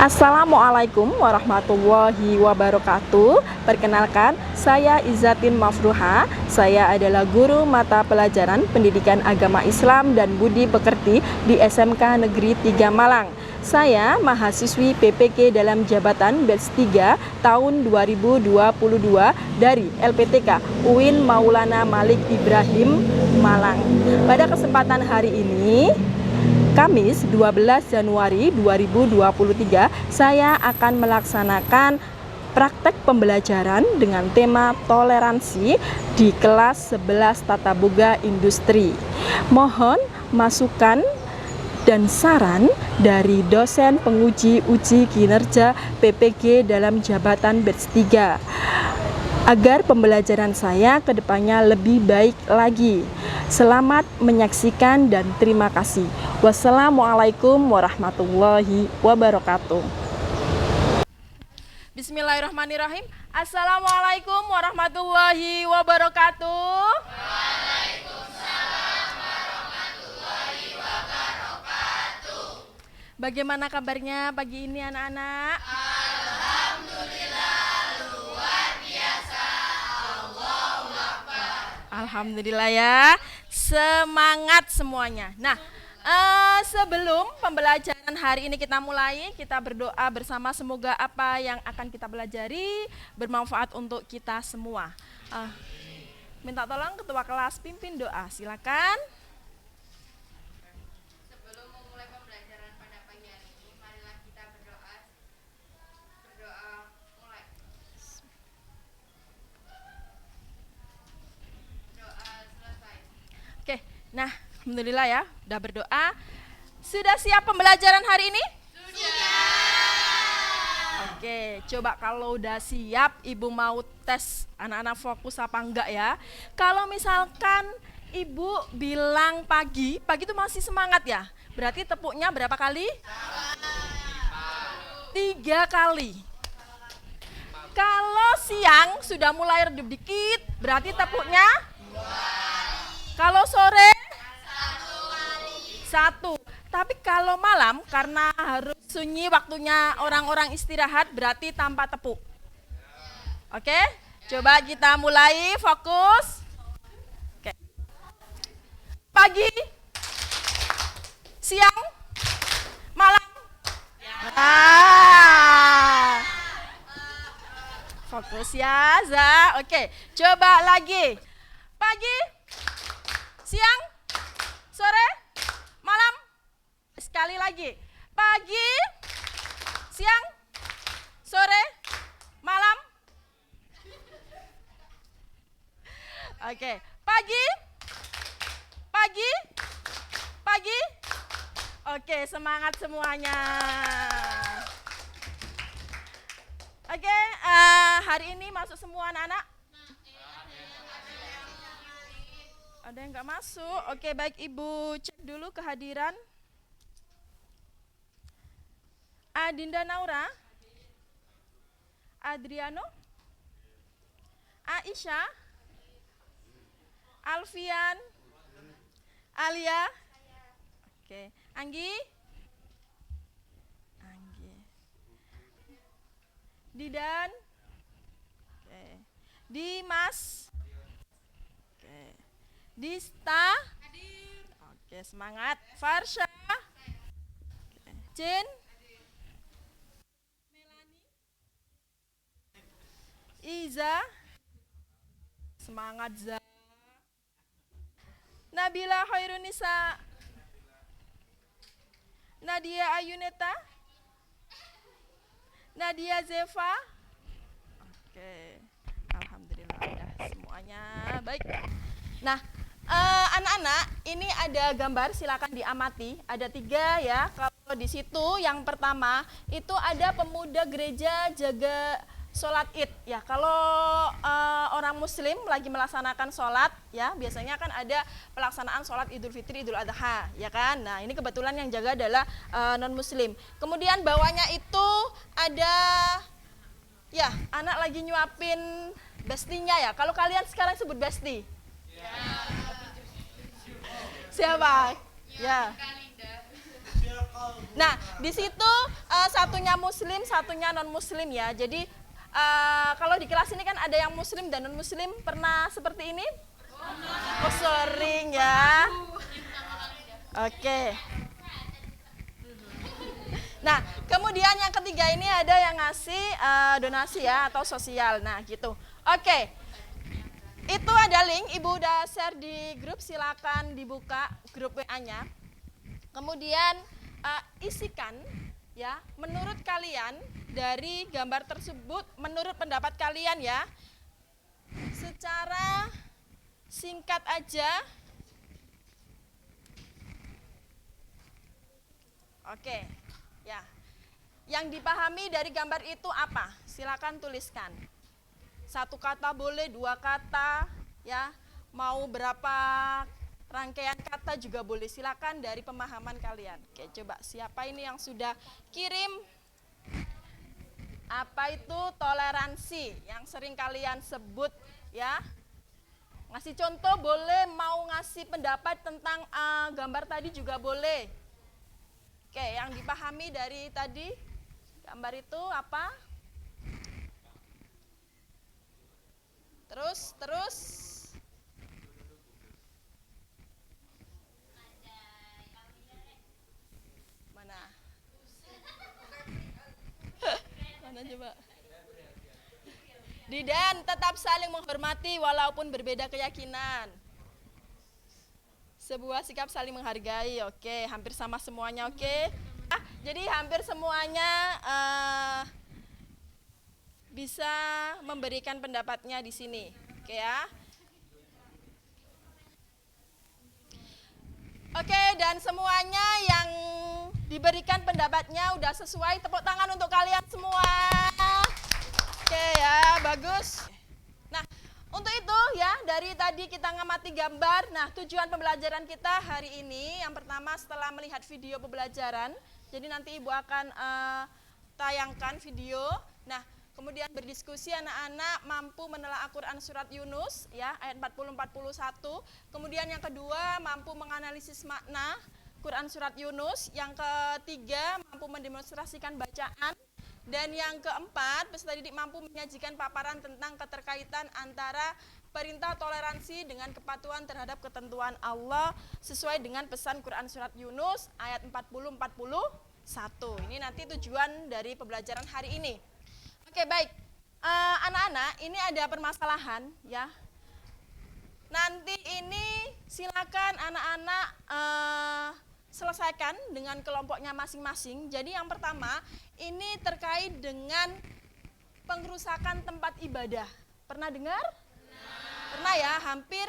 Assalamualaikum warahmatullahi wabarakatuh. Perkenalkan, saya Izzatin Mafruha. Saya adalah guru mata pelajaran Pendidikan Agama Islam dan Budi Pekerti di SMK Negeri 3 Malang. Saya mahasiswi PPK dalam jabatan batch 3 tahun 2022 dari LPTK UIN Maulana Malik Ibrahim Malang. Pada kesempatan hari ini, Kamis 12 Januari 2023, saya akan melaksanakan praktek pembelajaran dengan tema toleransi di kelas 11 Tata Boga Industri. Mohon masukan dan saran dari dosen penguji uji kinerja PPG dalam jabatan batch 3 agar pembelajaran saya ke depannya lebih baik lagi. Selamat menyaksikan dan terima kasih. Wassalamualaikum warahmatullahi wabarakatuh. Bismillahirrahmanirrahim. Assalamualaikum warahmatullahi wabarakatuh. Waalaikumsalam warahmatullahi wabarakatuh. Bagaimana kabarnya pagi ini anak-anak? Alhamdulillah luar biasa. Allahu Akbar. Alhamdulillah ya. Semangat semuanya. Nah, sebelum pembelajaran hari ini kita mulai, kita berdoa bersama semoga apa yang akan kita pelajari bermanfaat untuk kita semua. Minta tolong ketua kelas pimpin doa, silakan. Sebelum memulai pembelajaran pada pagi hari ini, marilah kita berdoa. Berdoa mulai. Doa selesai. Oke, nah alhamdulillah ya, udah berdoa. Sudah siap pembelajaran hari ini? Sudah. Oke, coba kalau udah siap, Ibu mau tes anak-anak fokus apa enggak ya. Kalau misalkan Ibu bilang pagi itu masih semangat ya. Berarti tepuknya berapa kali? 3 kali. Kalau siang sudah mulai redup dikit, berarti tepuknya? Kalau sore? 1. Tapi kalau malam karena harus sunyi waktunya orang-orang istirahat berarti tanpa tepuk. Oke? Coba kita mulai fokus. Oke. Pagi, siang, malam. Nah. Fokus ya, Za. Oke, coba lagi. Pagi, siang, sore, malam. Sekali lagi. Pagi, siang, sore, malam. Oke, pagi. Oke, semangat semuanya. Oke, hari ini masuk semua anak-anak? Ada yang nggak masuk? Oke, baik Ibu cek dulu kehadiran. Adinda Naura, Adriano, Aisyah, Alfian, Alia, oke, Anggi, Didan, oke, Dimas, oke, Dista, oke, semangat, Farsha, oke, Jin, Iza, semangat Za, Nabila Khairunisa, Nadia Ayuneta, Nadia Zeva, oke, alhamdulillah ya semuanya baik. Nah, anak-anak ini ada gambar, silakan diamati. Ada 3 ya. Kalau di situ yang pertama itu ada pemuda gereja jaga sholat id ya. Kalau orang muslim lagi melaksanakan sholat ya, biasanya kan ada pelaksanaan sholat Idul Fitri, Idul Adha ya kan. Nah ini kebetulan yang jaga adalah non muslim. Kemudian bawahnya itu ada ya anak lagi nyuapin bestinya ya. Kalau kalian sekarang sebut besti siapa ya? Nah, di situ satunya muslim, satunya non muslim ya. Jadi kalau di kelas ini kan ada yang muslim dan non muslim. Pernah seperti ini? Oh, sering ya. Oke. Nah, kemudian yang ketiga ini ada yang ngasih donasi ya atau sosial. Nah, gitu. Oke. Itu ada link, Ibu udah share di grup, silakan dibuka grup WA-nya. Kemudian isikan ya, menurut kalian dari gambar tersebut, menurut pendapat kalian ya, secara singkat aja. Oke, ya. Yang dipahami dari gambar itu apa? Silakan tuliskan. 1 kata boleh, 2 kata, ya. Mau berapa rangkaian kata juga boleh. Silakan dari pemahaman kalian. Oke, coba siapa ini yang sudah kirim? Apa itu toleransi yang sering kalian sebut, ya? Ngasih contoh boleh, mau ngasih pendapat tentang gambar tadi juga boleh. Oke, yang dipahami dari tadi gambar itu apa? Terus. Mana? Mana coba? Dan tetap saling menghormati walaupun berbeda keyakinan. Sebuah sikap saling menghargai. Oke, hampir sama semuanya. Oke. Jadi hampir semuanya bisa memberikan pendapatnya di sini. Oke ya. Oke, dan semuanya yang diberikan pendapatnya udah sesuai. Tepuk tangan untuk kalian semua. Oke ya, bagus. Nah, untuk itu ya, dari tadi kita ngamati gambar. Nah, tujuan pembelajaran kita hari ini yang pertama setelah melihat video pembelajaran. Jadi nanti Ibu akan tayangkan video. Nah, kemudian berdiskusi anak-anak mampu menelaah Al-Quran surat Yunus ya ayat 40-41. Kemudian yang kedua mampu menganalisis makna Quran surat Yunus. Yang ketiga mampu mendemonstrasikan bacaan. Dan yang keempat peserta didik mampu menyajikan paparan tentang keterkaitan antara perintah toleransi dengan kepatuhan terhadap ketentuan Allah sesuai dengan pesan Quran surat Yunus ayat 40-41. Ini nanti tujuan dari pembelajaran hari ini. Oke, baik, anak-anak, ini ada permasalahan ya. Nanti ini silakan anak-anak selesaikan dengan kelompoknya masing-masing. Jadi yang pertama, ini terkait dengan pengrusakan tempat ibadah. Pernah dengar? Pernah ya, hampir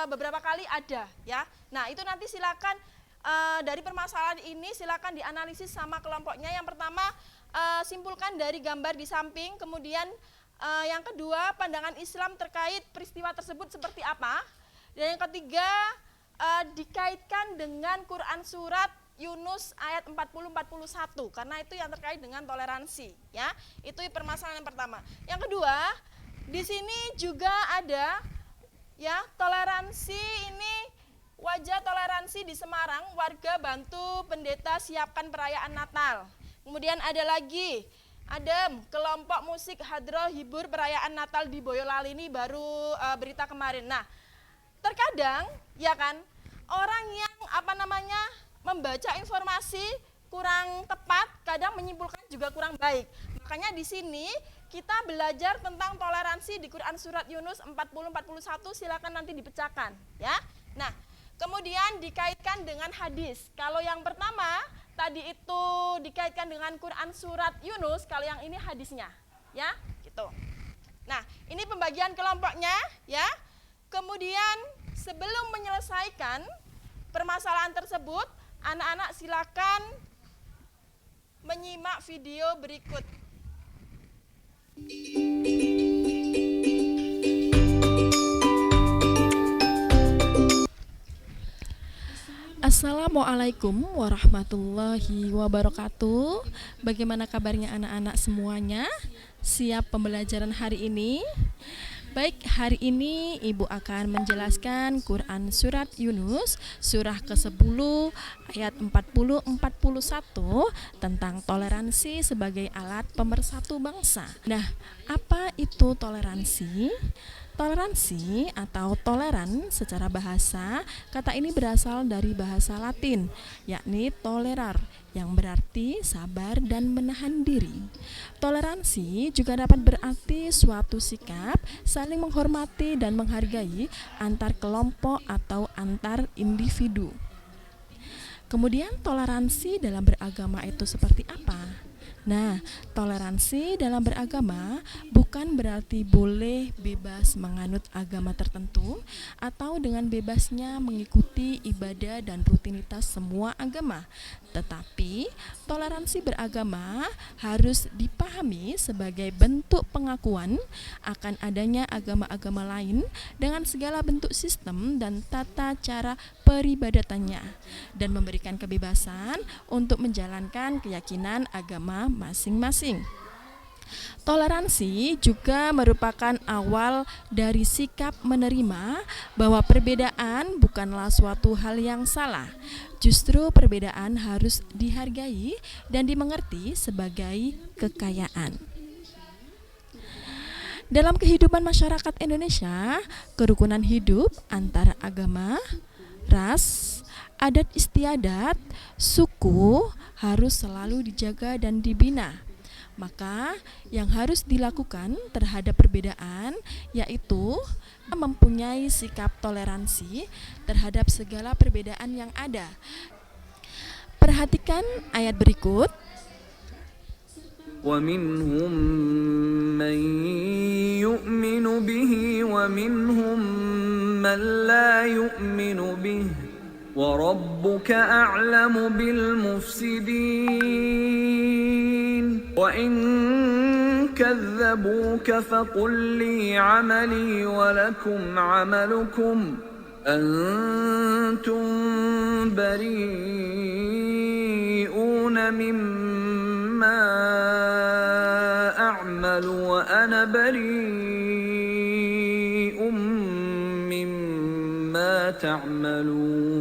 beberapa kali ada ya. Nah, itu nanti silakan dari permasalahan ini silakan dianalisis sama kelompoknya. Yang pertama, simpulkan dari gambar di samping, kemudian yang kedua pandangan Islam terkait peristiwa tersebut seperti apa, dan yang ketiga dikaitkan dengan Quran surat Yunus ayat 40-41 karena itu yang terkait dengan toleransi ya. Itu permasalahan yang pertama. Yang kedua, di sini juga ada ya toleransi ini, wajah toleransi di Semarang, warga bantu pendeta siapkan perayaan Natal. Kemudian ada lagi, ada kelompok musik hadroh hibur perayaan Natal di Boyolali, ini baru berita kemarin. Nah, terkadang ya kan orang yang membaca informasi kurang tepat, kadang menyimpulkan juga kurang baik. Makanya di sini kita belajar tentang toleransi di Quran surat Yunus 40-41, silakan nanti dipecahkan ya. Nah, kemudian dikaitkan dengan hadis. Kalau yang pertama tadi itu dikaitkan dengan Quran surat Yunus, kalau yang ini hadisnya ya, gitu. Nah, ini pembagian kelompoknya ya. Kemudian sebelum menyelesaikan permasalahan tersebut, anak-anak silakan menyimak video berikut. Assalamualaikum warahmatullahi wabarakatuh. Bagaimana kabarnya anak-anak semuanya? Siap pembelajaran hari ini? Baik, hari ini Ibu akan menjelaskan Quran Surat Yunus, surah ke-10 ayat 40-41 tentang toleransi sebagai alat pemersatu bangsa. Nah, apa itu toleransi? Toleransi atau toleran secara bahasa, kata ini berasal dari bahasa Latin, yakni tolerar, yang berarti sabar dan menahan diri. Toleransi juga dapat berarti suatu sikap saling menghormati dan menghargai antar kelompok atau antar individu. Kemudian toleransi dalam beragama itu seperti apa? Nah, toleransi dalam beragama bukan berarti boleh bebas menganut agama tertentu atau dengan bebasnya mengikuti ibadah dan rutinitas semua agama. Tetapi, toleransi beragama harus dipahami sebagai bentuk pengakuan akan adanya agama-agama lain dengan segala bentuk sistem dan tata cara peribadatannya dan memberikan kebebasan untuk menjalankan keyakinan agama masing-masing. Toleransi juga merupakan awal dari sikap menerima bahwa perbedaan bukanlah suatu hal yang salah. Justru perbedaan harus dihargai dan dimengerti sebagai kekayaan. Dalam kehidupan masyarakat Indonesia, kerukunan hidup antara agama, ras, adat istiadat, suku harus selalu dijaga dan dibina. Maka yang harus dilakukan terhadap perbedaan yaitu mempunyai sikap toleransi terhadap segala perbedaan yang ada. Perhatikan ayat berikut. وَمِنْهُمْ مَنْ يُؤْمِنُ بِهِ وَمِنْهُمْ مَنْ لَا يُؤْمِنُ بِهِ وَرَبُّكَ أَعْلَمُ بِالْمُفْسِدِينَ وَإِنْ كَذَّبُوكَ فَقُلْ لِي عَمَلِي وَلَكُمْ عَمَلُكُمْ أَنْتُمْ بَرِيئُونَ مِمَّا أَعْمَلُ وَأَنَا بَرِيءٌ مِّمَّا تَعْمَلُونَ.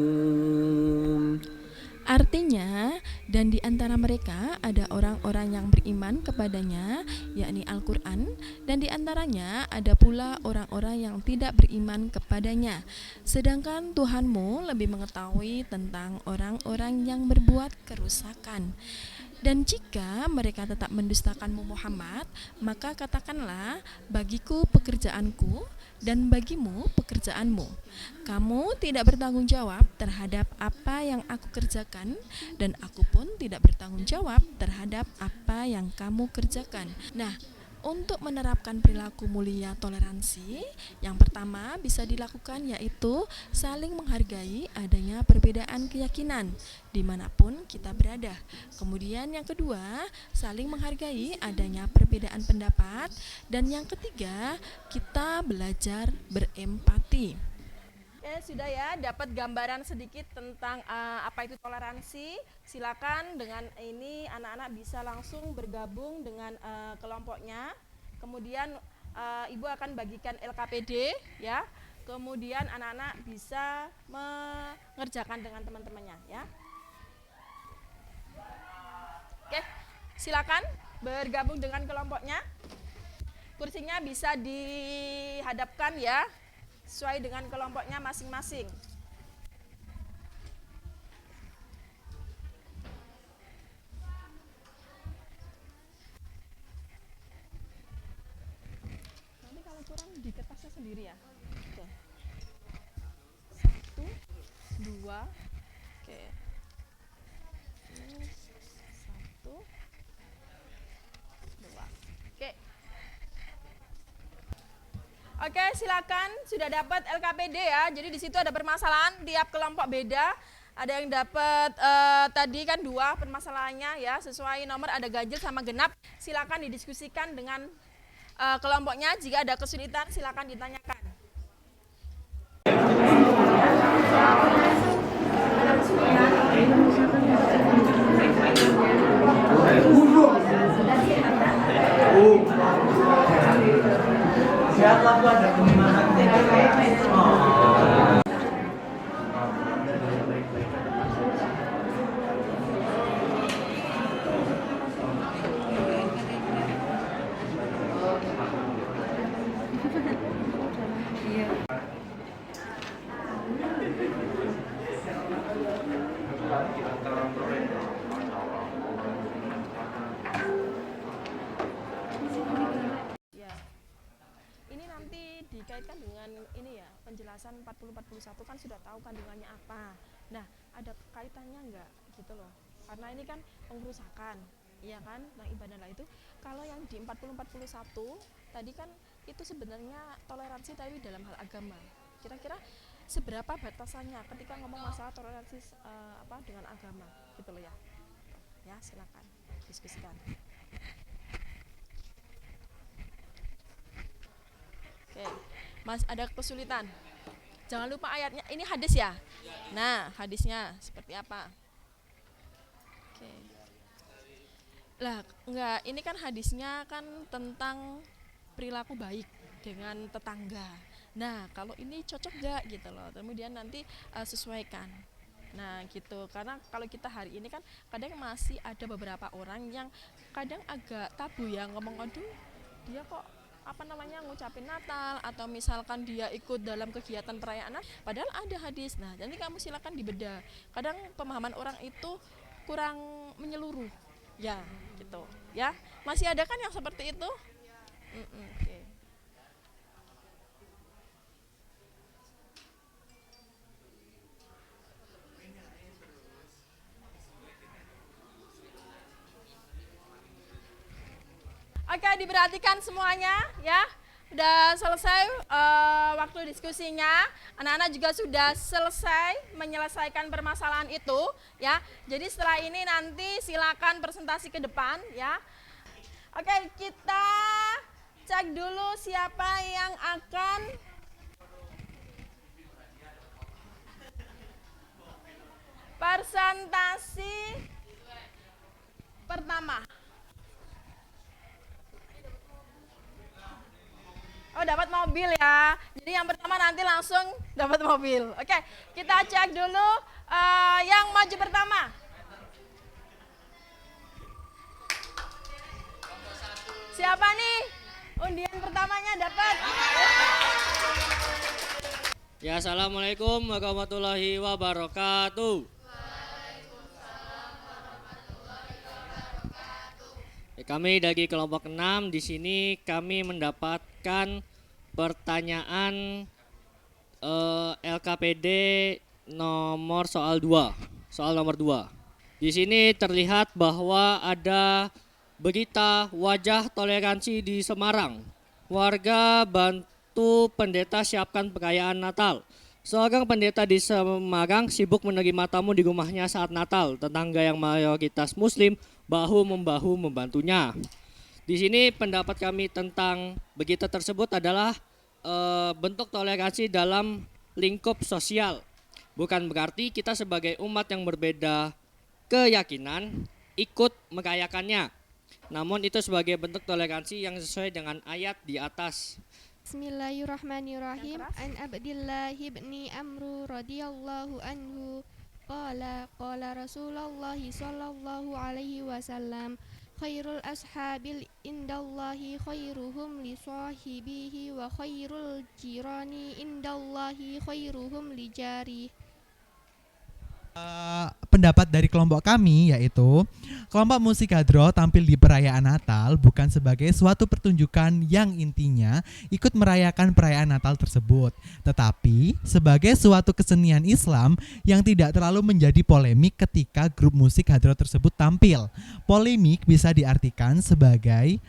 Artinya, dan di antara mereka ada orang-orang yang beriman kepadanya, yakni Al-Quran, dan di antaranya ada pula orang-orang yang tidak beriman kepadanya. Sedangkan Tuhanmu lebih mengetahui tentang orang-orang yang berbuat kerusakan. Dan jika mereka tetap mendustakanmu Muhammad, maka katakanlah, bagiku pekerjaanku dan bagimu pekerjaanmu. Kamu tidak bertanggung jawab terhadap apa yang aku kerjakan, dan aku pun tidak bertanggung jawab terhadap apa yang kamu kerjakan. Nah, untuk menerapkan perilaku mulia toleransi, yang pertama bisa dilakukan yaitu saling menghargai adanya perbedaan keyakinan dimanapun kita berada. Kemudian yang kedua, saling menghargai adanya perbedaan pendapat. Dan yang ketiga, kita belajar berempati. Sudah ya, dapat gambaran sedikit tentang apa itu toleransi. Silakan dengan ini anak-anak bisa langsung bergabung dengan kelompoknya. Kemudian Ibu akan bagikan LKPD ya. Kemudian anak-anak bisa mengerjakan dengan teman-temannya ya. Oke, silakan bergabung dengan kelompoknya. Kursinya bisa dihadapkan ya, sesuai dengan kelompoknya masing-masing. Nanti kalau kurang di kertasnya sendiri ya. Oke. 1, 2, oke. 1, 2. Oke. Oke, silakan. Sudah dapat LKPD ya. Jadi di situ ada permasalahan, tiap kelompok beda. Ada yang dapat tadi kan 2 permasalahannya ya, sesuai nomor ada ganjil sama genap. Silakan didiskusikan dengan kelompoknya. Jika ada kesulitan silakan ditanyakan. Siapa dengan ini ya, penjelasan 40-41 kan sudah tahu kandungannya apa. Nah, ada kaitannya enggak gitu loh. Karena ini kan pengrusakan, iya kan? Nah, ibadahlah itu kalau yang di 40-41 tadi kan itu sebenarnya toleransi tapi dalam hal agama. Kira-kira seberapa batasannya ketika ngomong masalah toleransi dengan agama gitu loh ya. Ya, silakan diskusikan. Oke, Mas ada kesulitan. Jangan lupa ayatnya. Ini hadis ya. Nah, hadisnya seperti apa? Oke. Lah, enggak, ini kan hadisnya kan tentang perilaku baik dengan tetangga. Nah, kalau ini cocok enggak gitu loh. Kemudian nanti sesuaikan. Nah, gitu. Karena kalau kita hari ini kan kadang masih ada beberapa orang yang kadang agak tabu ya ngomong, aduh, dia kok ngucapin Natal atau misalkan dia ikut dalam kegiatan perayaan, padahal ada hadis. Nah, jadi kamu silakan dibedah. Kadang pemahaman orang itu kurang menyeluruh. Ya, gitu. Ya, masih ada kan yang seperti itu? Oke. Oke, diperhatikan semuanya ya. Udah selesai waktu diskusinya. Anak-anak juga sudah selesai menyelesaikan permasalahan itu ya. Jadi setelah ini nanti silakan presentasi ke depan ya. Oke, kita cek dulu siapa yang akan presentasi pertama. Oh, dapat mobil ya. Jadi yang pertama nanti langsung dapat mobil. Oke, kita cek dulu yang maju pertama. Siapa nih? Undian pertamanya dapat. Ya, assalamualaikum warahmatullahi wabarakatuh. Kami dari kelompok 6 di sini kami mendapatkan pertanyaan LKPD nomor soal nomor 2. Di sini terlihat bahwa ada berita wajah toleransi di Semarang. Warga bantu pendeta siapkan perayaan Natal. Seorang pendeta di Semarang sibuk menerima tamu di rumahnya saat Natal. Tetangga yang mayoritas Muslim bahu-membahu membantunya. Di sini pendapat kami tentang berita tersebut adalah bentuk toleransi dalam lingkup sosial. Bukan berarti kita sebagai umat yang berbeda keyakinan ikut merayakannya. Namun itu sebagai bentuk toleransi yang sesuai dengan ayat di atas. Bismillahirrahmanirrahim. An Abdillah ibni Amru radhiyallahu anhu qala Rasulullah sallallahu alaihi wasallam khairul ashabil indallahi khairuhum li sahibihi wa khairul jirani indallahi khairuhum li jari. Pendapat dari kelompok kami yaitu kelompok musik hadroh tampil di perayaan Natal bukan sebagai suatu pertunjukan yang intinya ikut merayakan perayaan Natal tersebut, tetapi sebagai suatu kesenian Islam yang tidak terlalu menjadi polemik ketika grup musik hadroh tersebut tampil. Polemik bisa diartikan sebagai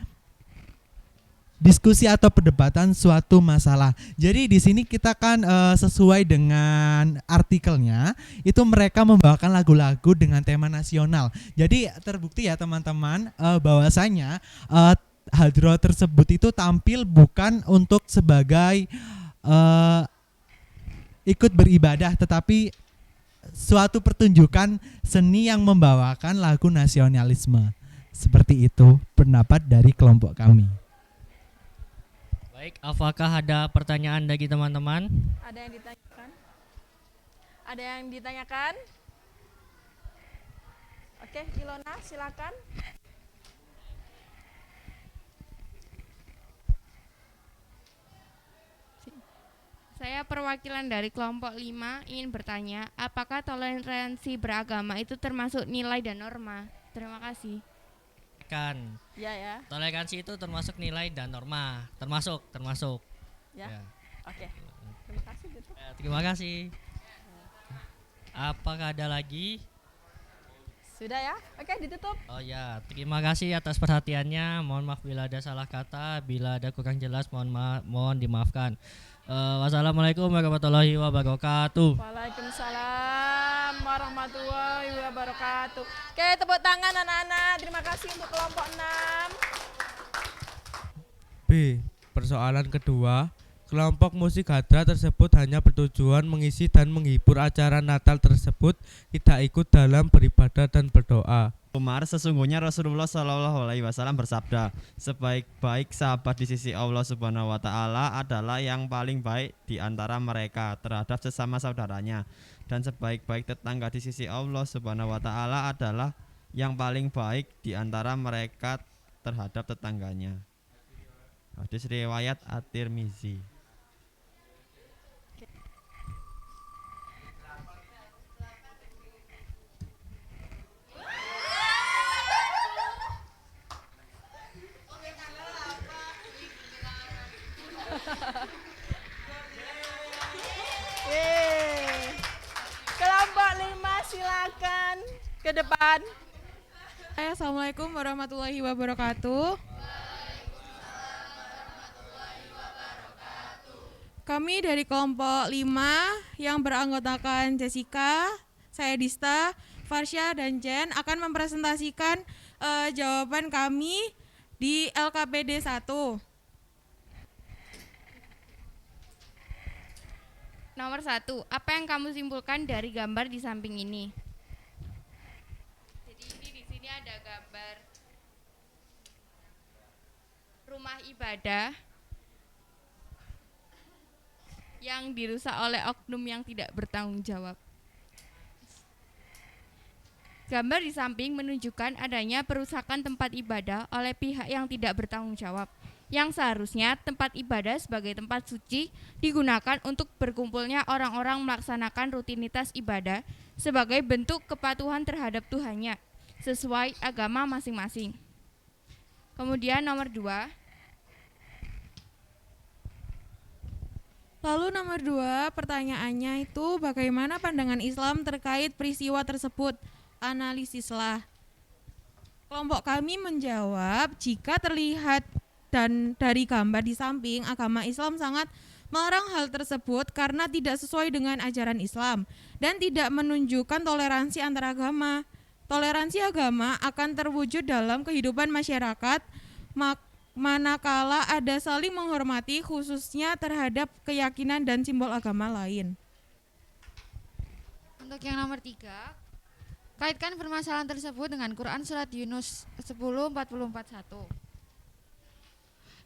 diskusi atau perdebatan suatu masalah. Jadi di sini kita kan sesuai dengan artikelnya itu mereka membawakan lagu-lagu dengan tema nasional. Jadi terbukti ya teman-teman bahwasanya hadroh tersebut itu tampil bukan untuk sebagai ikut beribadah, tetapi suatu pertunjukan seni yang membawakan lagu nasionalisme. Seperti itu pendapat dari kelompok kami. Baik, apakah ada pertanyaan dari teman-teman? Ada yang ditanyakan? Ada yang ditanyakan? Oke, Ilona silakan. Saya perwakilan dari kelompok 5 ingin bertanya, apakah toleransi beragama itu termasuk nilai dan norma? Terima kasih. Kan, Ya. toleransi itu termasuk nilai dan norma, termasuk. Ya. Ya. Oke. Terima kasih. Apakah ada lagi? Sudah ya? Oke, ditutup. Oh ya, terima kasih atas perhatiannya. Mohon maaf bila ada salah kata, bila ada kurang jelas mohon dimaafkan. Wassalamualaikum warahmatullahi wabarakatuh. Waalaikumsalam warahmatullahi wabarakatuh. Oke, tepuk tangan anak-anak. Terima kasih untuk kelompok 6. B. Persoalan kedua, kelompok musik hadra tersebut hanya bertujuan mengisi dan menghibur acara Natal tersebut, tidak ikut dalam beribadah dan berdoa. Umar, sesungguhnya Rasulullah Shallallahu Alaihi Wasallam bersabda, sebaik-baik sahabat di sisi Allah Subhanahu Wa Taala adalah yang paling baik di antara mereka terhadap sesama saudaranya, dan sebaik-baik tetangga di sisi Allah Subhanahu Wa Taala adalah yang paling baik di antara mereka terhadap tetangganya. Hadis riwayat At-Tirmizi. Yeay. Kelompok 5 silakan ke depan. Assalamualaikum warahmatullahi wabarakatuh. Kami dari kelompok 5 yang beranggotakan Jessica, saya Dista, Farsya, dan Jen akan mempresentasikan jawaban kami di LKPD 1. Nomor 1, apa yang kamu simpulkan dari gambar di samping ini? Jadi ini di sini ada gambar rumah ibadah yang dirusak oleh oknum yang tidak bertanggung jawab. Gambar di samping menunjukkan adanya perusakan tempat ibadah oleh pihak yang tidak bertanggung jawab, yang seharusnya tempat ibadah sebagai tempat suci digunakan untuk berkumpulnya orang-orang melaksanakan rutinitas ibadah sebagai bentuk kepatuhan terhadap Tuhannya sesuai agama masing-masing. Kemudian nomor 2. Lalu nomor 2, pertanyaannya itu bagaimana pandangan Islam terkait peristiwa tersebut? Analisislah. Kelompok kami menjawab, jika terlihat dan dari gambar di samping, agama Islam sangat melarang hal tersebut karena tidak sesuai dengan ajaran Islam dan tidak menunjukkan toleransi antar agama. Toleransi agama akan terwujud dalam kehidupan masyarakat manakala ada saling menghormati khususnya terhadap keyakinan dan simbol agama lain. Untuk yang nomor 3, kaitkan permasalahan tersebut dengan Quran Surat Yunus 10:40-41.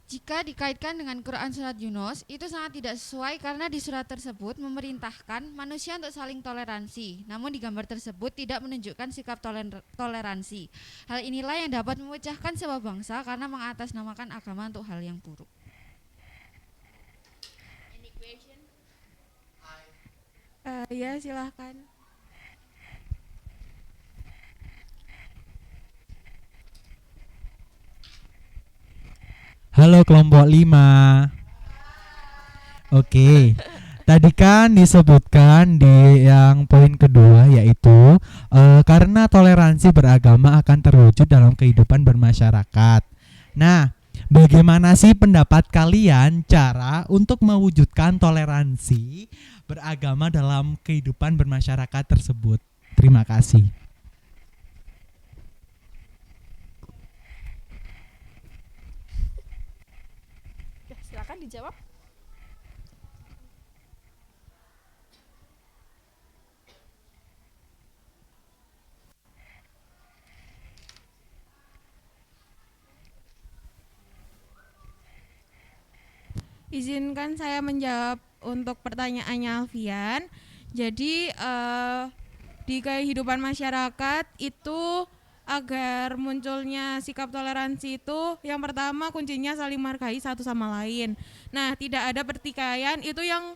Jika dikaitkan dengan Quran Surat Yunus, itu sangat tidak sesuai karena di surat tersebut memerintahkan manusia untuk saling toleransi. Namun di gambar tersebut tidak menunjukkan sikap toleransi. Hal inilah yang dapat memecahkan sebuah bangsa karena mengatasnamakan agama untuk hal yang buruk. Ya, silahkan. Halo kelompok 5. Oke. Tadi kan disebutkan di yang poin kedua yaitu karena toleransi beragama akan terwujud dalam kehidupan bermasyarakat. Nah, bagaimana sih pendapat kalian cara untuk mewujudkan toleransi beragama dalam kehidupan bermasyarakat tersebut? Terima kasih. Silakan dijawab. Izinkan saya menjawab untuk pertanyaannya Alfian. Jadi di kehidupan masyarakat itu agar munculnya sikap toleransi itu yang pertama kuncinya saling menghargai satu sama lain. Nah, tidak ada pertikaian itu yang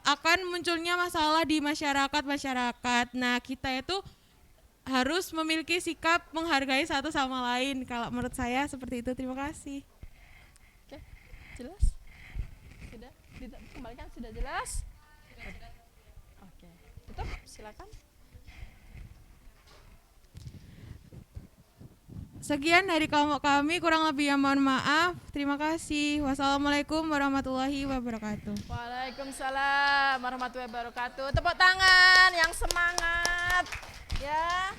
akan munculnya masalah di masyarakat. Nah, kita itu harus memiliki sikap menghargai satu sama lain. Kalau menurut saya seperti itu. Terima kasih. Oke, jelas? Sudah? Kembalikan sudah jelas? silakan. Sekian dari kelompok kami, kurang lebihnya mohon maaf. Terima kasih. Wassalamualaikum warahmatullahi wabarakatuh. Waalaikumsalam warahmatullahi wabarakatuh. Tepuk tangan yang semangat ya.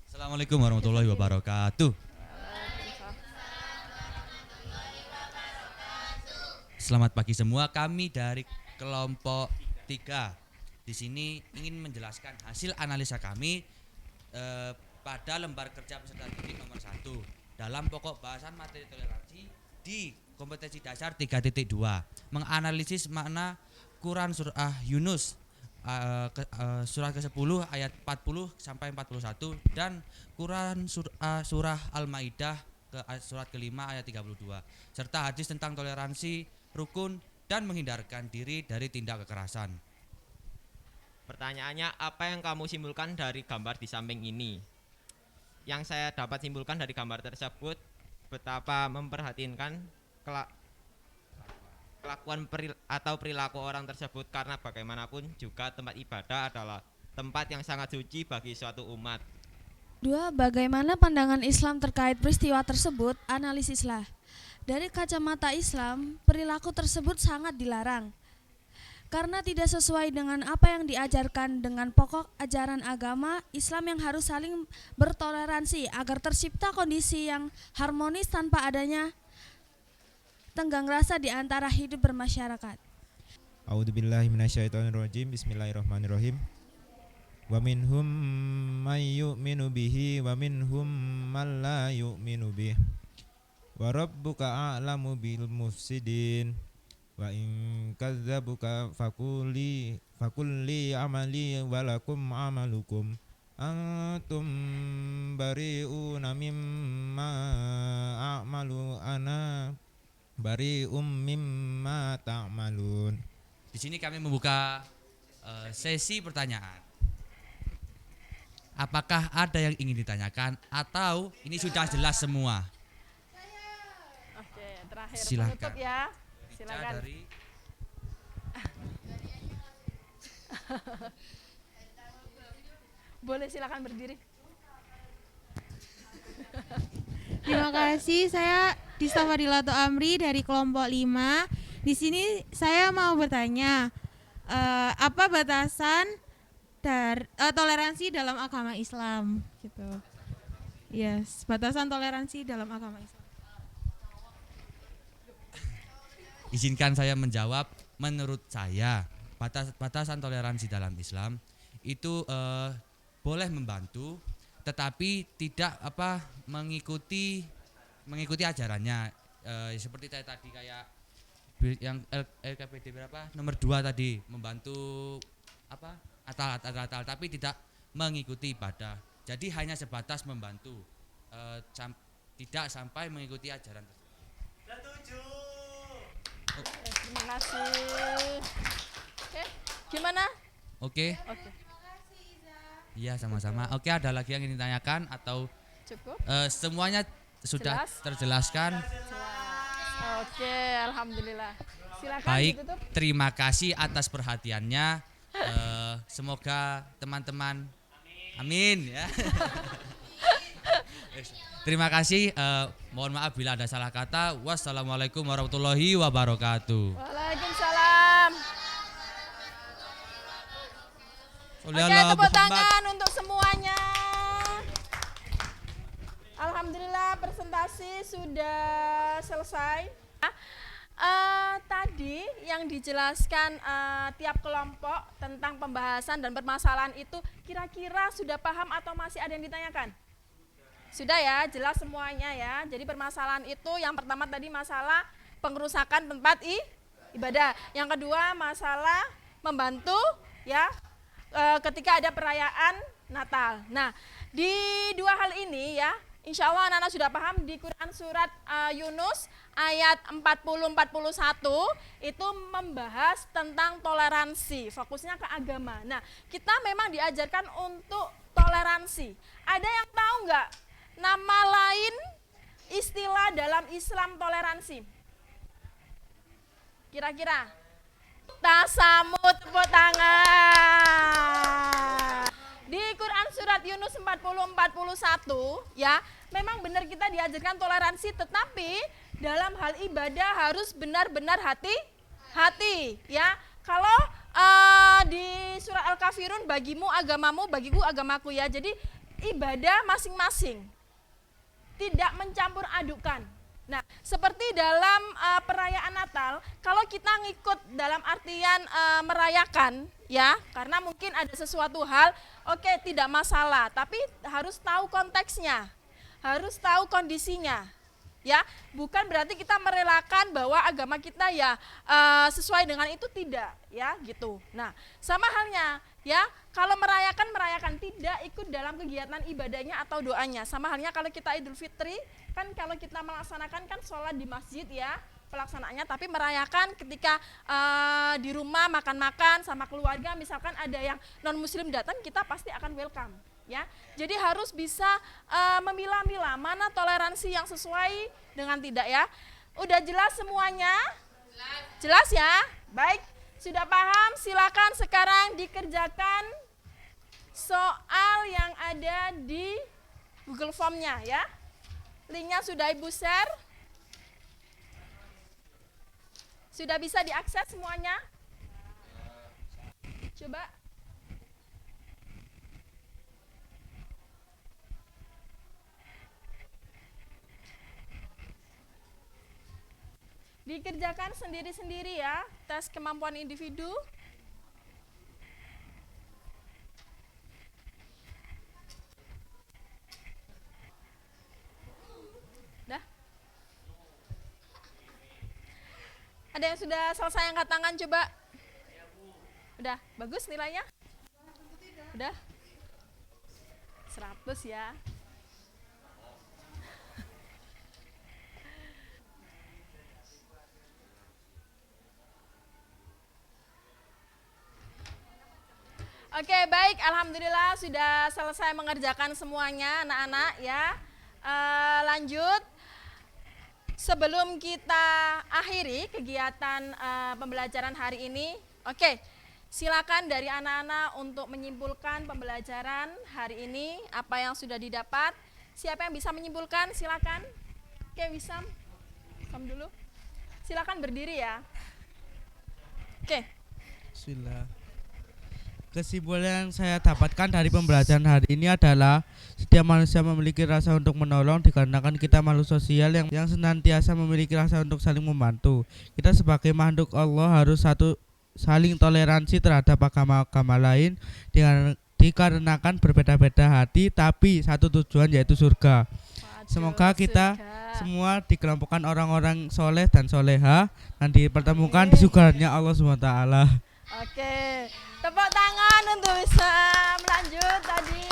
Assalamualaikum warahmatullahi wabarakatuh. Selamat pagi semua. Kami dari kelompok 3 di sini ingin menjelaskan hasil analisa kami pada lembar kerja peserta didik nomor 1 dalam pokok bahasan materi toleransi di kompetensi dasar 3.2 menganalisis makna Quran surah Yunus surah ke-10 ayat 40 sampai 41 dan Quran surah Al-Maidah surat ke-5 ayat 32 serta hadis tentang toleransi, rukun dan menghindarkan diri dari tindak kekerasan. Pertanyaannya, apa yang kamu simpulkan dari gambar di samping ini? Yang saya dapat simpulkan dari gambar tersebut, betapa memperhatikan kelakuan atau perilaku orang tersebut, karena bagaimanapun juga tempat ibadah adalah tempat yang sangat suci bagi suatu umat. 2. Bagaimana pandangan Islam terkait peristiwa tersebut? Analisislah. Dari kacamata Islam, perilaku tersebut sangat dilarang karena tidak sesuai dengan apa yang diajarkan dengan pokok ajaran agama Islam yang harus saling bertoleransi agar tercipta kondisi yang harmonis tanpa adanya tenggang rasa di antara hidup bermasyarakat. A'udzubillahi minasyaitonirrajim. Bismillahirrahmanirrahim. Wa minhum may yu'minu bihi wa minhum man la yu'minu bihi. Wa rabbuka a'lamu bil mufsidin. Wa in kadzabuka fakulli amali walakum amalukum antum bari'una mimma a'malu ana bari'um mimma ta'malun. Di sini kami membuka sesi pertanyaan. Apakah ada yang ingin ditanyakan atau ini sudah jelas semua? Oke, terakhir Silakan. penutup ya. Silakan. Dari Boleh silakan berdiri. Terima kasih. Saya Dista Fadilato Amri dari kelompok 5. Di sini saya mau bertanya, apa batasan toleransi dalam agama Islam gitu. Yes, batasan toleransi dalam agama Islam. Izinkan saya menjawab. Menurut saya batasan toleransi dalam Islam itu boleh membantu, tetapi tidak mengikuti ajarannya. Seperti tadi kayak yang LKPD berapa nomor 2 tadi, membantu atal, tapi tidak mengikuti ibadah. Jadi hanya sebatas membantu, tidak sampai mengikuti ajaran tersebut. Terima kasih. Oke, gimana? Oke. Iya, sama-sama. Oke, ada lagi yang ingin ditanyakan atau cukup? Semuanya sudah Jelas? terjelaskan. Oke, alhamdulillah. Silakan Baik, ditutup. terima kasih atas perhatiannya. Semoga teman-teman, amin ya. Terima kasih. Mohon maaf bila ada salah kata. Wassalamualaikum warahmatullahi wabarakatuh. Waalaikumsalam. Oke, tepuk tangan untuk semuanya. Alhamdulillah presentasi sudah selesai. Tadi yang dijelaskan tiap kelompok tentang pembahasan dan permasalahan itu kira-kira sudah paham atau masih ada yang ditanyakan? Sudah ya, jelas semuanya ya. Jadi permasalahan itu yang pertama tadi masalah pengerusakan tempat ibadah. Yang kedua masalah membantu ya ketika ada perayaan Natal. Nah, di dua hal ini ya, insya Allah anak-anak sudah paham di Quran surat Yunus ayat 40-41 itu membahas tentang toleransi, fokusnya ke agama. Nah, kita memang diajarkan untuk toleransi. Ada yang tahu nggak nama lain istilah dalam Islam toleransi? Kira-kira? Tasamu, tepuk tangan. 40-41 ya, memang benar kita diajarkan toleransi, tetapi dalam hal ibadah harus benar-benar hati-hati ya. Kalau di surat Al-Kafirun, bagimu agamamu, bagiku agamaku ya. Jadi ibadah masing-masing, tidak mencampur adukan. Nah, seperti dalam perayaan Natal, kalau kita ngikut dalam artian merayakan ya, karena mungkin ada sesuatu hal, oke, tidak masalah, tapi harus tahu konteksnya, harus tahu kondisinya. Ya, bukan berarti kita merelakan bahwa agama kita ya sesuai dengan itu, tidak ya gitu. Nah, sama halnya ya, kalau merayakan tidak ikut dalam kegiatan ibadahnya atau doanya. Sama halnya kalau kita Idul Fitri, kan kalau kita melaksanakan kan sholat di masjid ya pelaksanaannya, tapi merayakan ketika di rumah makan-makan sama keluarga, misalkan ada yang non muslim datang, kita pasti akan welcome ya. Jadi harus bisa memilah-milah mana toleransi yang sesuai dengan tidak ya. Udah jelas semuanya? Jelas ya? Baik, sudah paham? Silakan sekarang dikerjakan soal yang ada di Google Form-nya ya. Linknya sudah Ibu share. Sudah bisa diakses semuanya? Coba. Dikerjakan sendiri-sendiri ya, tes kemampuan individu. Dah? Ada yang sudah selesai angkat tangan coba? Udah, bagus nilainya? Udah? 100 ya. Oke, baik, alhamdulillah sudah selesai mengerjakan semuanya anak-anak ya. Lanjut, sebelum kita akhiri kegiatan pembelajaran hari ini, oke, silakan dari anak-anak untuk menyimpulkan pembelajaran hari ini, apa yang sudah didapat. Siapa yang bisa menyimpulkan? Silakan. Oke, Wisam. Wisam dulu. Silakan berdiri ya. Oke. Bismillah. Kesimpulan yang saya dapatkan dari pembelajaran hari ini adalah setiap manusia memiliki rasa untuk menolong dikarenakan kita makhluk sosial yang senantiasa memiliki rasa untuk saling membantu. Kita sebagai makhluk Allah harus saling toleransi terhadap agama-agama lain dikarenakan berbeda-beda hati tapi satu tujuan yaitu surga. Semoga kita semua dikelompokkan orang-orang soleh dan soleha dan dipertemukan di surganya Allah SWT. Oke, tepuk tangan untuk bisa melanjut tadi.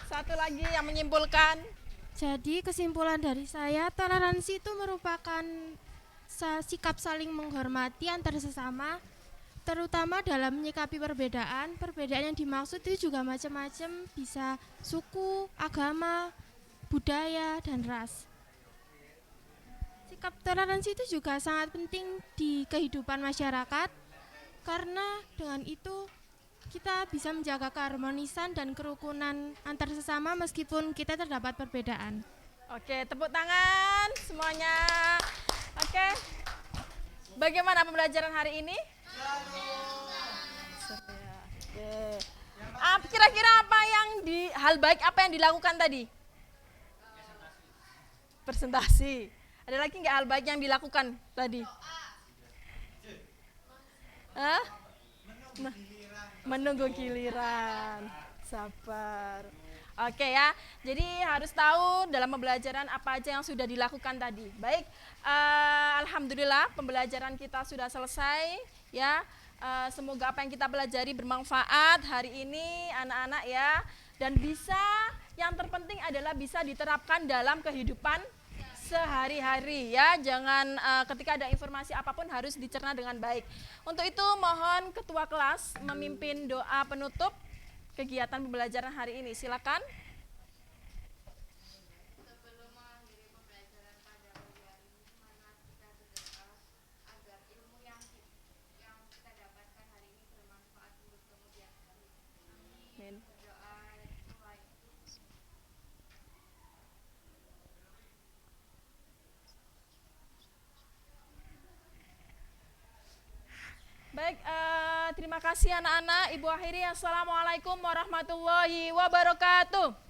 Satu lagi yang menyimpulkan. Jadi kesimpulan dari saya, toleransi itu merupakan sikap saling menghormati antar sesama, terutama dalam menyikapi perbedaan. Perbedaan yang dimaksud itu juga macam-macam, bisa suku, agama, budaya, dan ras. Sikap toleransi itu juga sangat penting di kehidupan masyarakat, karena dengan itu kita bisa menjaga keharmonisan dan kerukunan antar sesama meskipun kita terdapat perbedaan. Oke, tepuk tangan semuanya. Oke, bagaimana pembelajaran hari ini? Oke. Kira-kira apa yang hal baik apa yang dilakukan tadi? Presentasi. Ada lagi nggak hal baik yang dilakukan tadi? Menunggu giliran. Sabar. Oke ya, jadi harus tahu dalam pembelajaran apa aja yang sudah dilakukan tadi. Baik, alhamdulillah pembelajaran kita sudah selesai ya. Semoga apa yang kita pelajari bermanfaat hari ini anak-anak ya, dan bisa, yang terpenting adalah bisa diterapkan dalam kehidupan sehari-hari ya. Jangan ketika ada informasi apapun harus dicerna dengan baik. Untuk itu mohon ketua kelas memimpin doa penutup kegiatan pembelajaran hari ini. Silakan. Sebelum mengakhiri pembelajaran pada pagi hari ini, mana kita berdoa agar ilmu yang kita dapatkan hari ini bermanfaat untuk kemudian hari. Amin. Berdoa mulai. Terima kasih anak-anak. Ibu akhiri, assalamualaikum warahmatullahi wabarakatuh.